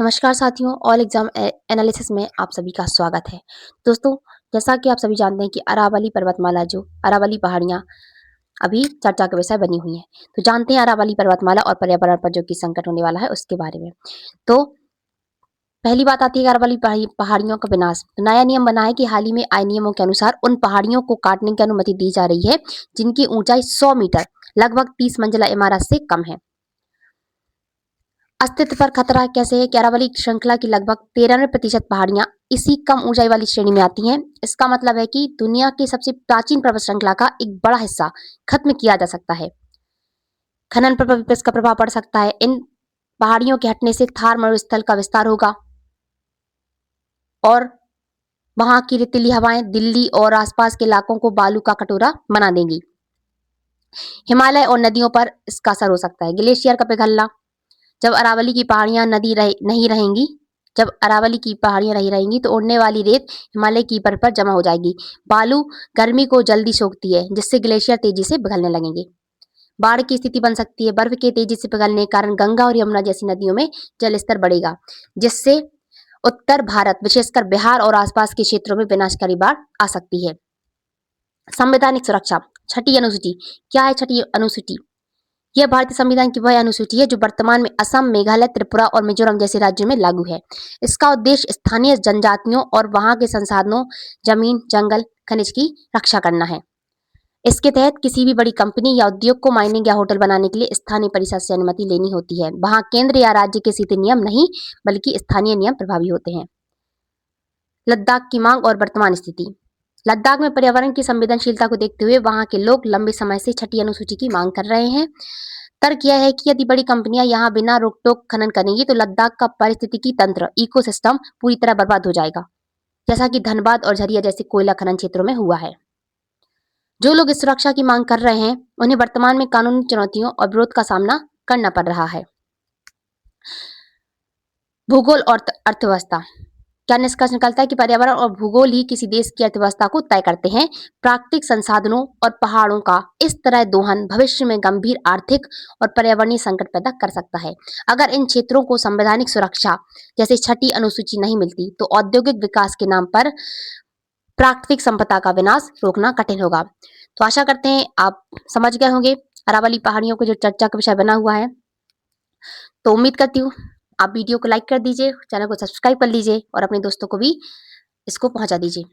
नमस्कार साथियों, all exam analysis में आप सभी का स्वागत है। दोस्तों, जैसा कि आप सभी जानते हैं कि अरावली पर्वतमाला जो अरावली पहाड़ियाँ अभी चर्चा का विषय बनी हुई हैं। तो जानते हैं अरावली पर्वतमाला और पर्यावरण पर जो कि संकट होने वाला है उसके बारे में। तो पहली बात आती है अरावली पहाड़ियों का विनाश। तो नया नियम बना है कि हाल ही में आए नियमों के अनुसार उन पहाड़ियों को काटने की अनुमति दी जा रही है जिनकी ऊंचाई 100 मीटर लगभग 30 मंजिला इमारत से कम है। अस्तित्व पर खतरा कैसे है कि अरावली श्रृंखला की लगभग 93% पहाड़ियां इसी कम ऊंचाई वाली श्रेणी में आती हैं। इसका मतलब है कि दुनिया की सबसे प्राचीन पर्वत श्रृंखला का एक बड़ा हिस्सा खत्म किया जा सकता है। खनन पर भी इसका प्रभाव पड़ सकता है। इन पहाड़ियों के हटने से थार मरुस्थल का विस्तार होगा और वहां की रेतीली हवाएं दिल्ली और आसपास के इलाकों को बालू का कटोरा बना देंगी। हिमालय और नदियों पर इसका असर हो सकता है। ग्लेशियर का पिघलना। जब अरावली की पहाड़ियां नहीं रहेंगी, जब अरावली की पहाड़ियां नहीं रहेंगी तो उड़ने वाली रेत हिमालय की बर्फ पर जमा हो जाएगी। बालू गर्मी को जल्दी सोखती है जिससे ग्लेशियर तेजी से पिघलने लगेंगे। बाढ़ की स्थिति बन सकती है। बर्फ के तेजी से पिघलने के कारण गंगा और यमुना जैसी नदियों में जल स्तर बढ़ेगा जिससे उत्तर भारत विशेषकर बिहार और आसपास के क्षेत्रों में विनाशकारी बाढ़ आ सकती है। संवैधानिक सुरक्षा। छठी अनुसूची। क्या है छठी अनुसूची? यह भारतीय संविधान की वह अनुसूची है जो वर्तमान में असम, मेघालय, त्रिपुरा और मिजोरम जैसे राज्यों में लागू है। इसका उद्देश्य स्थानीय जनजातियों और वहां के संसाधनों, जमीन, जंगल, खनिज की रक्षा करना है। इसके तहत किसी भी बड़ी कंपनी या उद्योग को माइनिंग या होटल बनाने के लिए स्थानीय परिषद से अनुमति लेनी होती है। वहां केंद्र या राज्य के सीधे नियम नहीं बल्कि स्थानीय नियम प्रभावी होते हैं। लद्दाख की मांग और वर्तमान स्थिति। लद्दाख में पर्यावरण की संवेदनशीलता को देखते हुए वहां के लोग लंबे समय से छठी अनुसूची की मांग कर रहे हैं। तर्क यह है कि यदि बड़ी कंपनियां यहां बिना रोक टोक खनन करेंगी तो लद्दाख का पारिस्थितिकी तंत्र इकोसिस्टम पूरी तरह बर्बाद हो जाएगा, जैसा कि धनबाद और झरिया जैसे कोयला खनन क्षेत्रों में हुआ है। जो लोग इस सुरक्षा की मांग कर रहे हैं उन्हें वर्तमान में कानूनी चुनौतियों और विरोध का सामना करना पड़ रहा है। भूगोल और अर्थव्यवस्था। क्या निष्कर्ष निकलता है कि पर्यावरण और भूगोल ही किसी देश की अर्थव्यवस्था को तय करते हैं। प्राकृतिक संसाधनों और पहाड़ों का इस तरह दोहन भविष्य में गंभीर आर्थिक और पर्यावरणीय संकट पैदा कर सकता है। अगर इन क्षेत्रों को संवैधानिक सुरक्षा जैसे छठी अनुसूची नहीं मिलती तो औद्योगिक विकास के नाम पर प्राकृतिक संपदा का विनाश रोकना कठिन होगा। तो आशा करते हैं आप समझ गए होंगे अरावली पहाड़ियों को जो चर्चा का विषय बना हुआ है। तो उम्मीद करती हूँ आप वीडियो को लाइक कर दीजिए, चैनल को सब्सक्राइब कर लीजिए और अपने दोस्तों को भी इसको पहुंचा दीजिए।